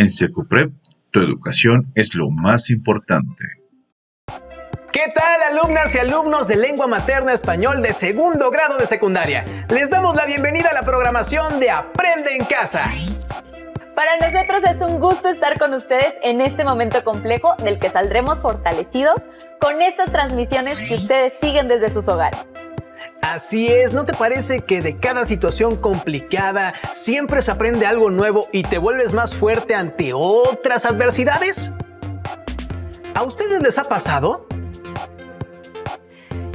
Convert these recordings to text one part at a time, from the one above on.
En Secuprep, tu educación es lo más importante. ¿Qué tal, alumnas y alumnos de lengua materna español de segundo grado de secundaria? Les damos la bienvenida a la programación de Aprende en Casa. Para nosotros es un gusto estar con ustedes en este momento complejo del que saldremos fortalecidos con estas transmisiones que ustedes siguen desde sus hogares. Así es, ¿no te parece que de cada situación complicada siempre se aprende algo nuevo y te vuelves más fuerte ante otras adversidades? ¿A ustedes les ha pasado?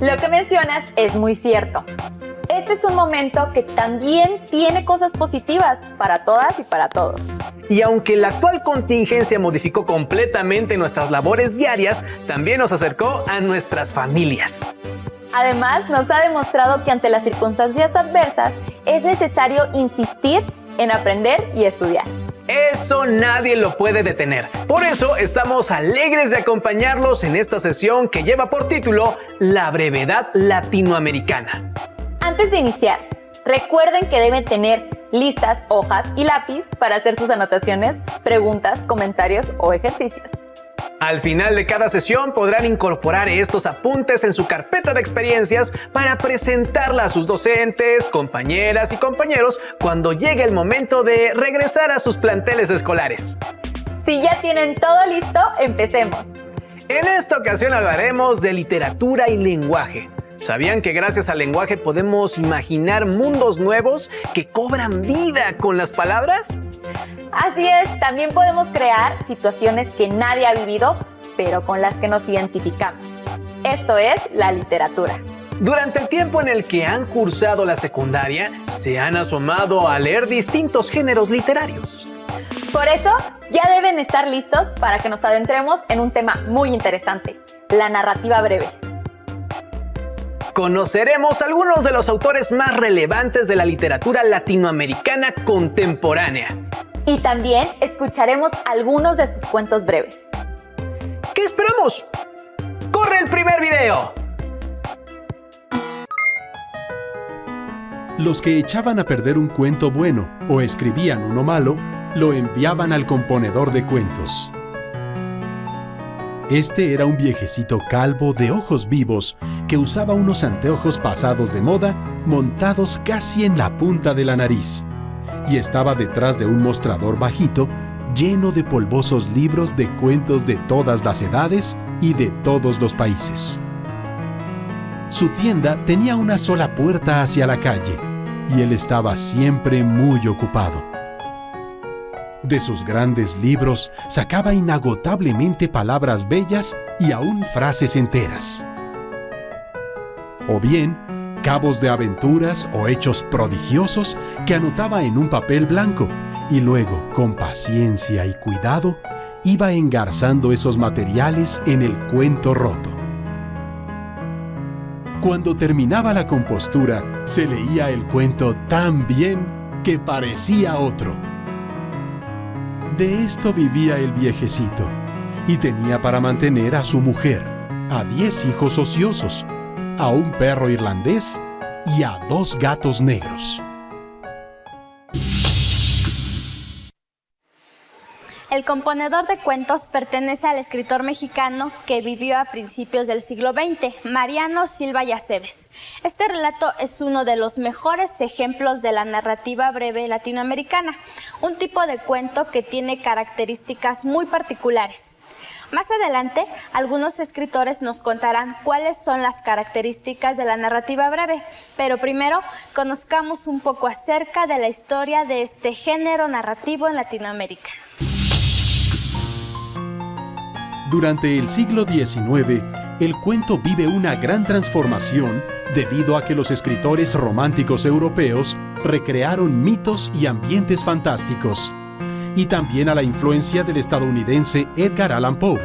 Lo que mencionas es muy cierto. Este es un momento que también tiene cosas positivas para todas y para todos. Y aunque la actual contingencia modificó completamente nuestras labores diarias, también nos acercó a nuestras familias. Además, nos ha demostrado que ante las circunstancias adversas es necesario insistir en aprender y estudiar. Eso nadie lo puede detener. Por eso estamos alegres de acompañarlos en esta sesión que lleva por título La brevedad latinoamericana. Antes de iniciar, recuerden que deben tener listas hojas y lápiz para hacer sus anotaciones, preguntas, comentarios o ejercicios. Al final de cada sesión podrán incorporar estos apuntes en su carpeta de experiencias para presentarla a sus docentes, compañeras y compañeros cuando llegue el momento de regresar a sus planteles escolares. Si ya tienen todo listo, empecemos. En esta ocasión hablaremos de literatura y lenguaje. ¿Sabían que gracias al lenguaje podemos imaginar mundos nuevos que cobran vida con las palabras? Así es, también podemos crear situaciones que nadie ha vivido, pero con las que nos identificamos. Esto es la literatura. Durante el tiempo en el que han cursado la secundaria, se han asomado a leer distintos géneros literarios. Por eso, ya deben estar listos para que nos adentremos en un tema muy interesante, la narrativa breve. Conoceremos algunos de los autores más relevantes de la literatura latinoamericana contemporánea. Y también escucharemos algunos de sus cuentos breves. ¿Qué esperamos? ¡Corre el primer video! Los que echaban a perder un cuento bueno o escribían uno malo, lo enviaban al componedor de cuentos. Este era un viejecito calvo de ojos vivos que usaba unos anteojos pasados de moda montados casi en la punta de la nariz y estaba detrás de un mostrador bajito lleno de polvosos libros de cuentos de todas las edades y de todos los países. Su tienda tenía una sola puerta hacia la calle y él estaba siempre muy ocupado. De sus grandes libros sacaba inagotablemente palabras bellas y aún frases enteras. O bien, cabos de aventuras o hechos prodigiosos que anotaba en un papel blanco y luego, con paciencia y cuidado, iba engarzando esos materiales en el cuento roto. Cuando terminaba la compostura, se leía el cuento tan bien que parecía otro. De esto vivía el viejecito, y tenía para mantener a su mujer, a 10 hijos ociosos, a un perro irlandés y a 2 gatos negros. El componedor de cuentos pertenece al escritor mexicano que vivió a principios del siglo XX, Mariano Silva y Aceves. Este relato es uno de los mejores ejemplos de la narrativa breve latinoamericana, un tipo de cuento que tiene características muy particulares. Más adelante, algunos escritores nos contarán cuáles son las características de la narrativa breve, pero primero conozcamos un poco acerca de la historia de este género narrativo en Latinoamérica. Durante el siglo XIX, el cuento vive una gran transformación debido a que los escritores románticos europeos recrearon mitos y ambientes fantásticos, y también a la influencia del estadounidense Edgar Allan Poe,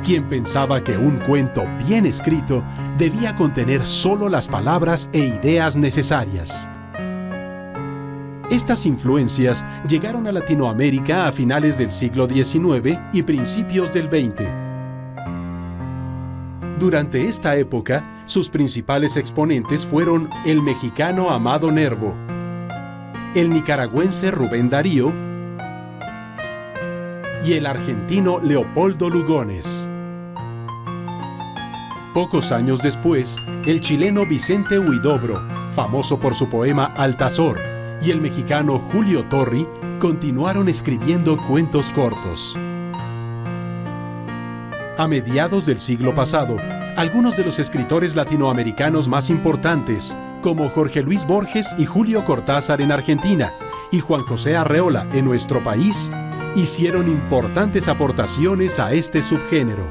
quien pensaba que un cuento bien escrito debía contener solo las palabras e ideas necesarias. Estas influencias llegaron a Latinoamérica a finales del siglo XIX y principios del XX. Durante esta época, sus principales exponentes fueron el mexicano Amado Nervo, el nicaragüense Rubén Darío y el argentino Leopoldo Lugones. Pocos años después, el chileno Vicente Huidobro, famoso por su poema Altazor, y el mexicano Julio Torri continuaron escribiendo cuentos cortos. A mediados del siglo pasado, algunos de los escritores latinoamericanos más importantes, como Jorge Luis Borges y Julio Cortázar en Argentina, y Juan José Arreola en nuestro país, hicieron importantes aportaciones a este subgénero.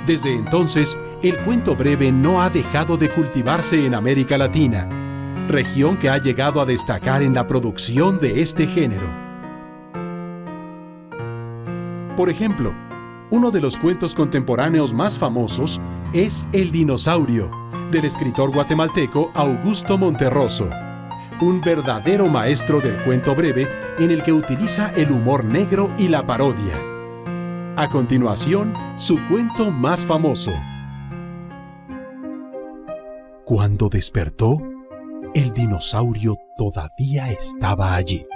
Desde entonces, el cuento breve no ha dejado de cultivarse en América Latina, región que ha llegado a destacar en la producción de este género. Por ejemplo, uno de los cuentos contemporáneos más famosos es El dinosaurio, del escritor guatemalteco Augusto Monterroso, un verdadero maestro del cuento breve en el que utiliza el humor negro y la parodia. A continuación, su cuento más famoso. Cuando despertó, el dinosaurio todavía estaba allí.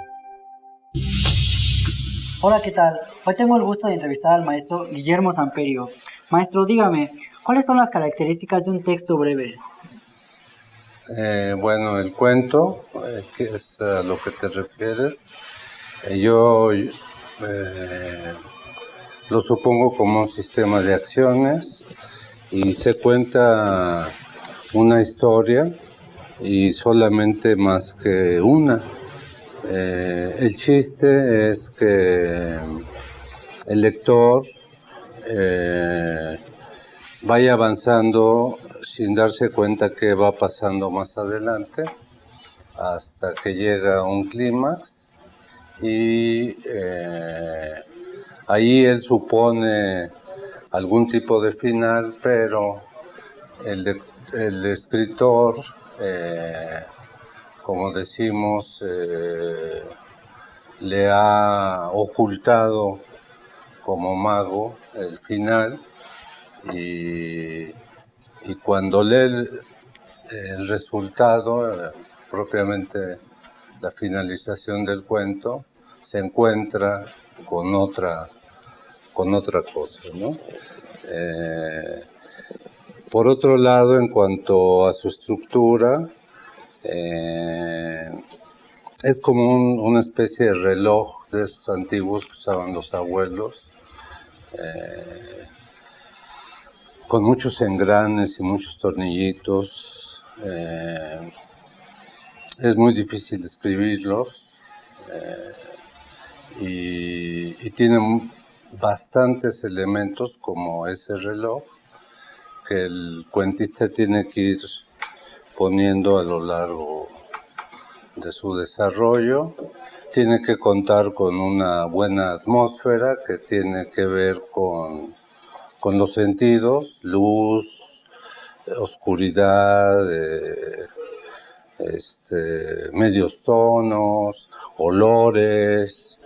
Hola, ¿qué tal? Hoy tengo el gusto de entrevistar al maestro Guillermo Samperio. Maestro, dígame, ¿cuáles son las características de un texto breve? Bueno, el cuento, que es a lo que te refieres, yo lo supongo como un sistema de acciones y se cuenta una historia y solamente más que una. El chiste es que el lector vaya avanzando sin darse cuenta qué va pasando más adelante hasta que llega a un clímax y ahí él supone algún tipo de final, pero el escritor, como decimos, le ha ocultado como mago el final y cuando lee el resultado, propiamente la finalización del cuento, se encuentra con otra cosa, ¿no? Por otro lado, en cuanto a su estructura, es como una especie de reloj de esos antiguos que usaban los abuelos, con muchos engranes y muchos tornillitos. Es muy difícil escribirlos y tienen bastantes elementos como ese reloj que el cuentista tiene que ir poniendo a lo largo de su desarrollo. Tiene que contar con una buena atmósfera que tiene que ver con los sentidos, luz, oscuridad, medios tonos, olores.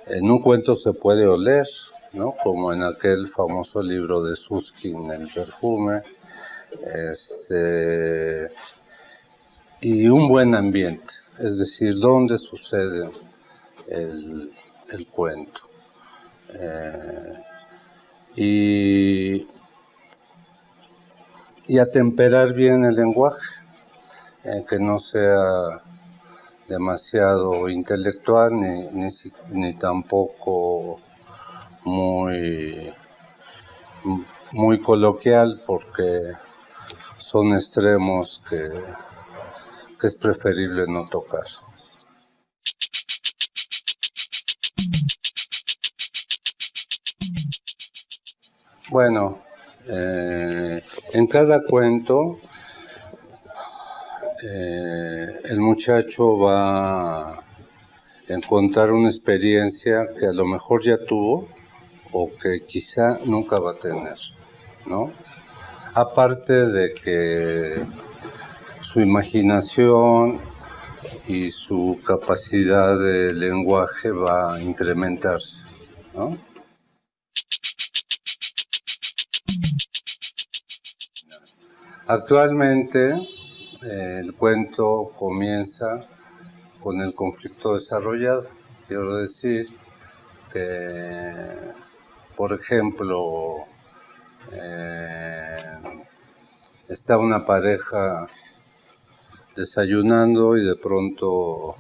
En un cuento se puede oler, ¿no? Como en aquel famoso libro de Susskind, El perfume. Y un buen ambiente, es decir, dónde sucede el cuento. Y atemperar bien el lenguaje, que no sea demasiado intelectual ni tampoco muy coloquial, porque son extremos que es preferible no tocar. Bueno, en cada cuento el muchacho va a encontrar una experiencia que a lo mejor ya tuvo o que quizá nunca va a tener, ¿no? Aparte de que su imaginación y su capacidad de lenguaje va a incrementarse, ¿no? Actualmente el cuento comienza con el conflicto desarrollado, quiero decir que, por ejemplo, está una pareja desayunando y de pronto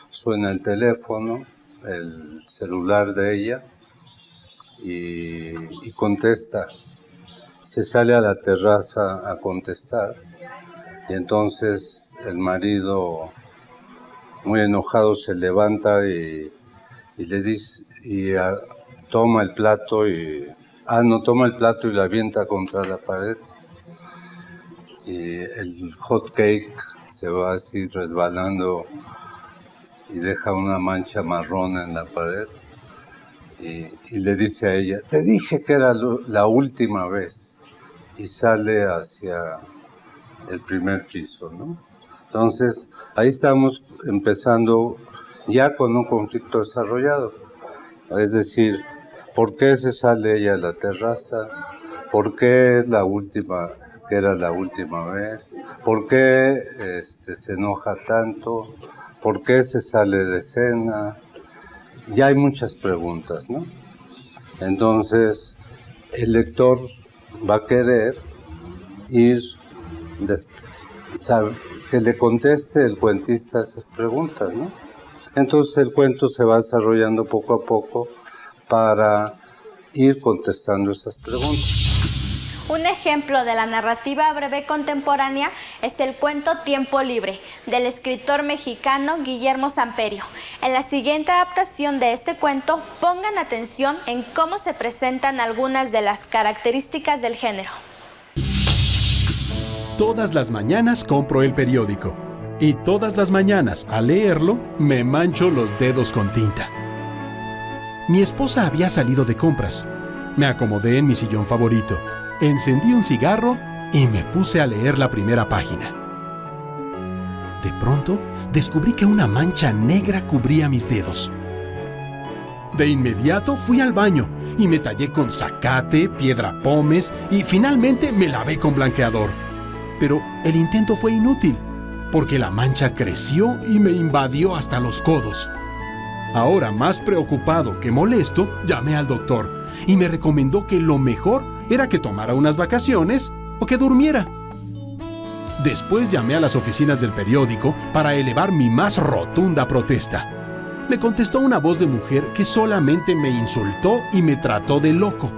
suena el teléfono, el celular de ella, y contesta. Se sale a la terraza a contestar y entonces el marido, muy enojado, se levanta y le dice, toma el plato y toma el plato y lo avienta contra la pared. Y el hot cake se va así resbalando y deja una mancha marrón en la pared. Y le dice a ella, te dije que era la última vez. Y sale hacia el primer piso, ¿no? Entonces, ahí estamos empezando ya con un conflicto desarrollado. Es decir, ¿por qué se sale ella a la terraza? ¿Por qué es que era la última vez? ¿Por qué se enoja tanto? ¿Por qué se sale de cena? Ya hay muchas preguntas, ¿no? Entonces, el lector va a querer que le conteste el cuentista esas preguntas, ¿no? Entonces el cuento se va desarrollando poco a poco para ir contestando esas preguntas. Un ejemplo de la narrativa breve contemporánea es el cuento Tiempo Libre, del escritor mexicano Guillermo Samperio. En la siguiente adaptación de este cuento, pongan atención en cómo se presentan algunas de las características del género. Todas las mañanas compro el periódico y todas las mañanas, al leerlo, me mancho los dedos con tinta. Mi esposa había salido de compras. Me acomodé en mi sillón favorito, encendí un cigarro y me puse a leer la primera página. De pronto, descubrí que una mancha negra cubría mis dedos. De inmediato fui al baño y me tallé con zacate, piedra pómez y finalmente me lavé con blanqueador. Pero el intento fue inútil, porque la mancha creció y me invadió hasta los codos. Ahora, más preocupado que molesto, llamé al doctor y me recomendó que lo mejor era que tomara unas vacaciones o que durmiera. Después llamé a las oficinas del periódico para elevar mi más rotunda protesta. Me contestó una voz de mujer que solamente me insultó y me trató de loco.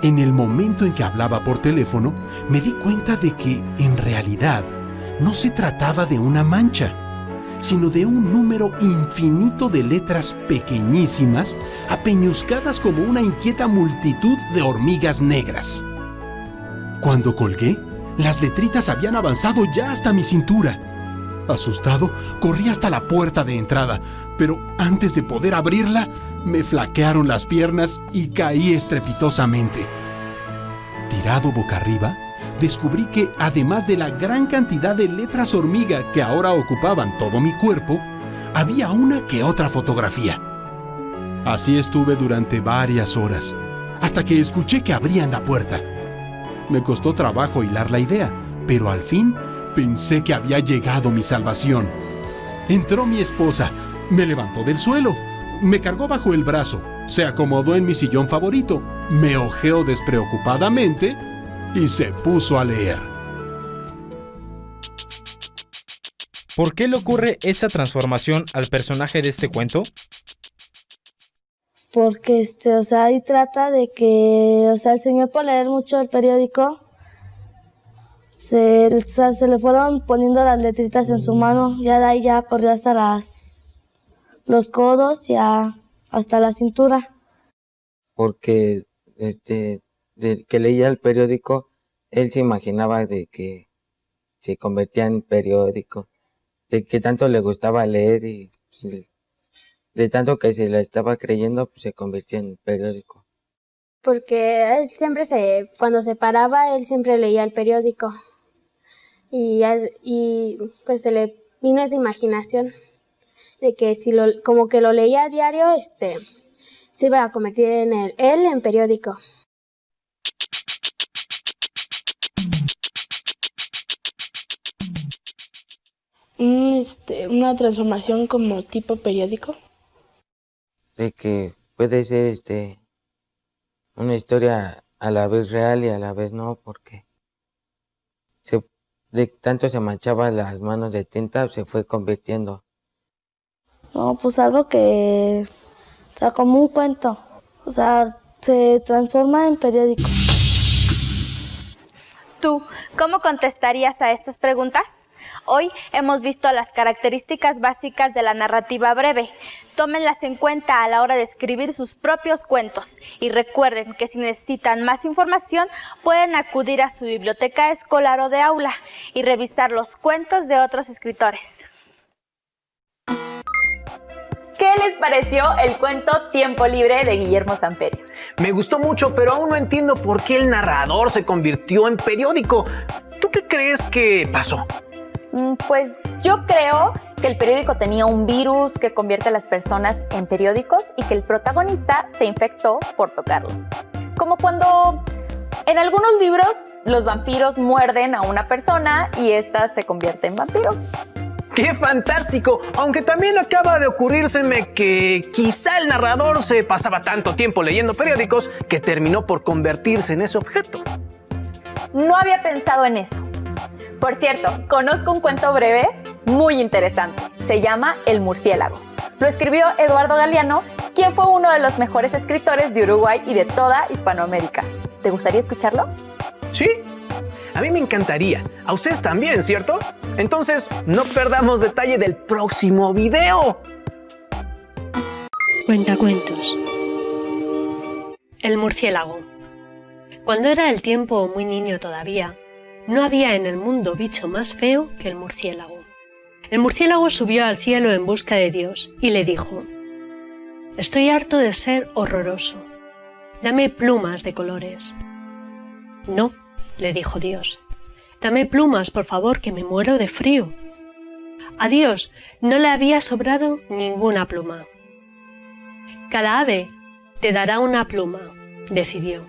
En el momento en que hablaba por teléfono, me di cuenta de que, en realidad, no se trataba de una mancha, sino de un número infinito de letras pequeñísimas, apeñuscadas como una inquieta multitud de hormigas negras. Cuando colgué, las letritas habían avanzado ya hasta mi cintura. Asustado, corrí hasta la puerta de entrada, pero antes de poder abrirla, me flaquearon las piernas y caí estrepitosamente. Tirado boca arriba, descubrí que, además de la gran cantidad de letras hormiga que ahora ocupaban todo mi cuerpo, había una que otra fotografía. Así estuve durante varias horas, hasta que escuché que abrían la puerta. Me costó trabajo hilar la idea, pero al fin pensé que había llegado mi salvación. Entró mi esposa, me levantó del suelo, me cargó bajo el brazo, se acomodó en mi sillón favorito, me ojeó despreocupadamente y se puso a leer. ¿Por qué le ocurre esa transformación al personaje de este cuento? Porque, ahí trata de que, el señor por leer mucho el periódico, se le fueron poniendo las letritas en su mano, ya de ahí ya corrió hasta los codos y hasta la cintura. Porque, de que leía el periódico, él se imaginaba de que se convertía en periódico, de que tanto le gustaba leer y de tanto que se le estaba creyendo, pues se convirtió en periódico. Porque él siempre cuando se paraba, él siempre leía el periódico y pues se le vino esa imaginación de que si como que lo leía a diario, se iba a convertir él en periódico. Una transformación como tipo periódico. de que puede ser una historia a la vez real y a la vez no, porque de tanto se manchaba las manos de tinta, se fue convirtiendo. No, pues algo que, o sea, como un cuento, o sea, se transforma en periódico. ¿Tú cómo contestarías a estas preguntas? Hoy hemos visto las características básicas de la narrativa breve. Tómenlas en cuenta a la hora de escribir sus propios cuentos y recuerden que si necesitan más información pueden acudir a su biblioteca escolar o de aula y revisar los cuentos de otros escritores. ¿Qué les pareció el cuento Tiempo Libre de Guillermo Samperio? Me gustó mucho, pero aún no entiendo por qué el narrador se convirtió en periódico. ¿Tú qué crees que pasó? Pues yo creo que el periódico tenía un virus que convierte a las personas en periódicos y que el protagonista se infectó por tocarlo. Como cuando en algunos libros los vampiros muerden a una persona y ésta se convierte en vampiro. ¡Qué fantástico! Aunque también acaba de ocurrírseme que quizá el narrador se pasaba tanto tiempo leyendo periódicos que terminó por convertirse en ese objeto. No había pensado en eso. Por cierto, conozco un cuento breve muy interesante. Se llama El murciélago. Lo escribió Eduardo Galeano, quien fue uno de los mejores escritores de Uruguay y de toda Hispanoamérica. ¿Te gustaría escucharlo? Sí, a mí me encantaría. A ustedes también, ¿cierto? Entonces, no perdamos detalle del próximo video. Cuentacuentos. El murciélago. Cuando era el tiempo muy niño todavía, no había en el mundo bicho más feo que el murciélago. El murciélago subió al cielo en busca de Dios y le dijo: «Estoy harto de ser horroroso. Dame plumas de colores». «No», le dijo Dios. «Dame plumas, por favor, que me muero de frío». A Dios no le había sobrado ninguna pluma. «Cada ave te dará una pluma», decidió.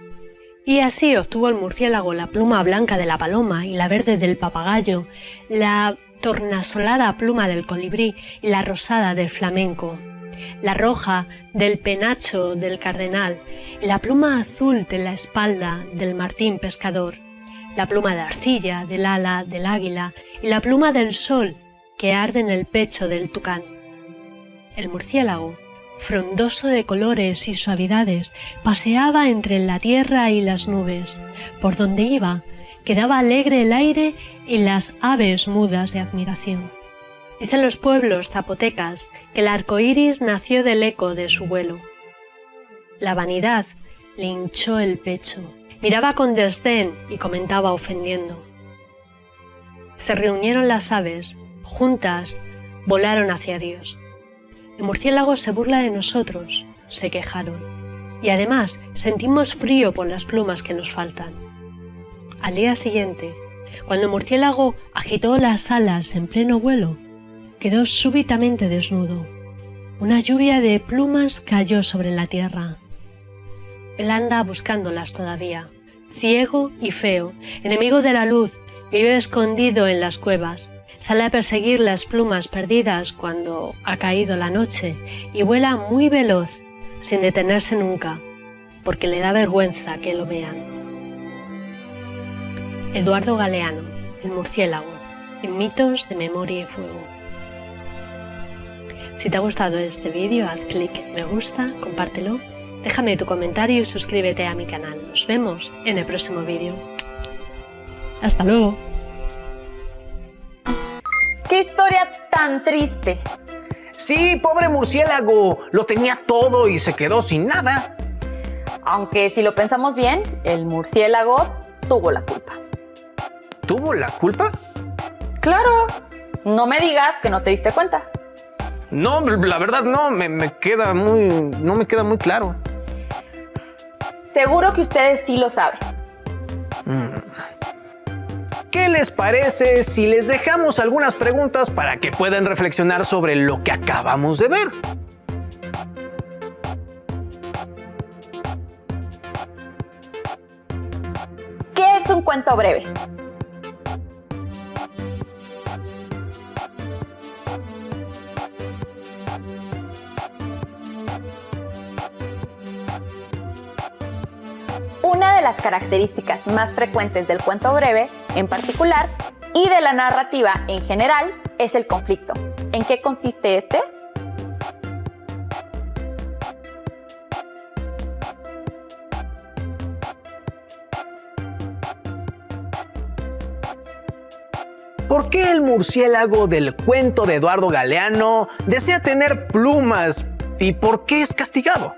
Y así obtuvo el murciélago la pluma blanca de la paloma y la verde del papagayo, la tornasolada pluma del colibrí y la rosada del flamenco, la roja del penacho del cardenal, y la pluma azul de la espalda del martín pescador, la pluma de arcilla del ala del águila y la pluma del sol que arde en el pecho del tucán. El murciélago, frondoso de colores y suavidades, paseaba entre la tierra y las nubes. Por donde iba, quedaba alegre el aire y las aves mudas de admiración. Dicen los pueblos zapotecas que el arco iris nació del eco de su vuelo. La vanidad le hinchó el pecho. Miraba con desdén y comentaba ofendiendo. Se reunieron las aves, juntas volaron hacia Dios. El murciélago se burla de nosotros, se quejaron, y además sentimos frío por las plumas que nos faltan. Al día siguiente, cuando el murciélago agitó las alas en pleno vuelo, quedó súbitamente desnudo. Una lluvia de plumas cayó sobre la tierra. Él anda buscándolas todavía, ciego y feo, enemigo de la luz, vive escondido en las cuevas. Sale a perseguir las plumas perdidas cuando ha caído la noche y vuela muy veloz, sin detenerse nunca, porque le da vergüenza que lo vean. Eduardo Galeano, El murciélago, en Mitos de Memoria y Fuego. Si te ha gustado este vídeo, haz clic en me gusta, compártelo, déjame tu comentario y suscríbete a mi canal. Nos vemos en el próximo vídeo. ¡Hasta luego! ¡Qué historia tan triste! Sí, pobre murciélago, lo tenía todo y se quedó sin nada. Aunque si lo pensamos bien, el murciélago tuvo la culpa. ¿Tuvo la culpa? ¡Claro! No me digas que no te diste cuenta. No, la verdad no me queda muy claro. Seguro que ustedes sí lo saben. ¿Qué les parece si les dejamos algunas preguntas para que puedan reflexionar sobre lo que acabamos de ver? ¿Qué es un cuento breve? de las características más frecuentes del cuento breve, en particular, y de la narrativa en general, es el conflicto. ¿En qué consiste este? ¿Por qué el murciélago del cuento de Eduardo Galeano desea tener plumas y por qué es castigado?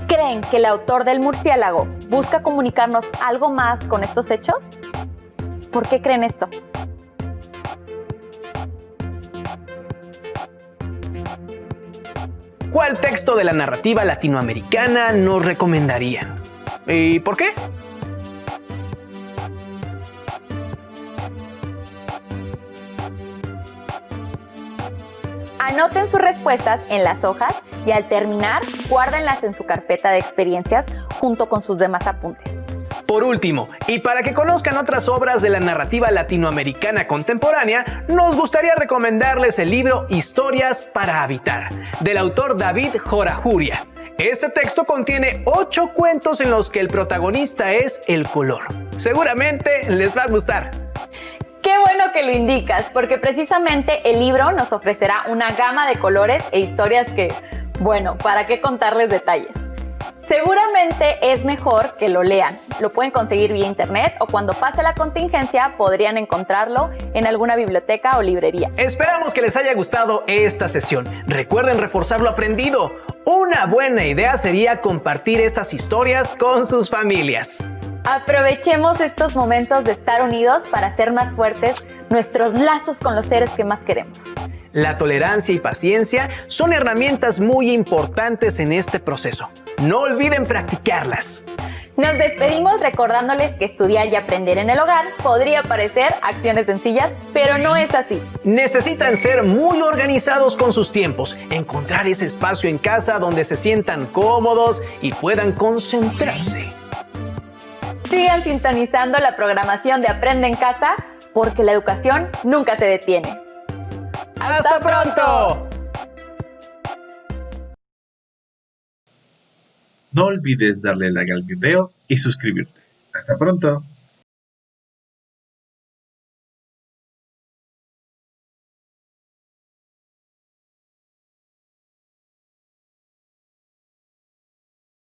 ¿Creen que el autor del murciélago busca comunicarnos algo más con estos hechos? ¿Por qué creen esto? ¿Cuál texto de la narrativa latinoamericana nos recomendarían? ¿Y por qué? Anoten sus respuestas en las hojas y al terminar, guárdenlas en su carpeta de experiencias junto con sus demás apuntes. Por último, y para que conozcan otras obras de la narrativa latinoamericana contemporánea, nos gustaría recomendarles el libro Historias para Habitar, del autor David Jorajuria. Este texto contiene 8 cuentos en los que el protagonista es el color. Seguramente les va a gustar. Qué bueno que lo indicas, porque precisamente el libro nos ofrecerá una gama de colores e historias que, bueno, ¿para qué contarles detalles? Seguramente es mejor que lo lean. Lo pueden conseguir vía internet o cuando pase la contingencia podrían encontrarlo en alguna biblioteca o librería. Esperamos que les haya gustado esta sesión. Recuerden reforzar lo aprendido. Una buena idea sería compartir estas historias con sus familias. Aprovechemos estos momentos de estar unidos para hacer más fuertes nuestros lazos con los seres que más queremos. La tolerancia y paciencia son herramientas muy importantes en este proceso. No olviden practicarlas. Nos despedimos recordándoles que estudiar y aprender en el hogar podría parecer acciones sencillas, pero no es así. Necesitan ser muy organizados con sus tiempos, encontrar ese espacio en casa donde se sientan cómodos y puedan concentrarse. Sigan sintonizando la programación de Aprende en Casa, porque la educación nunca se detiene. ¡Hasta pronto! No olvides darle like al video y suscribirte. ¡Hasta pronto!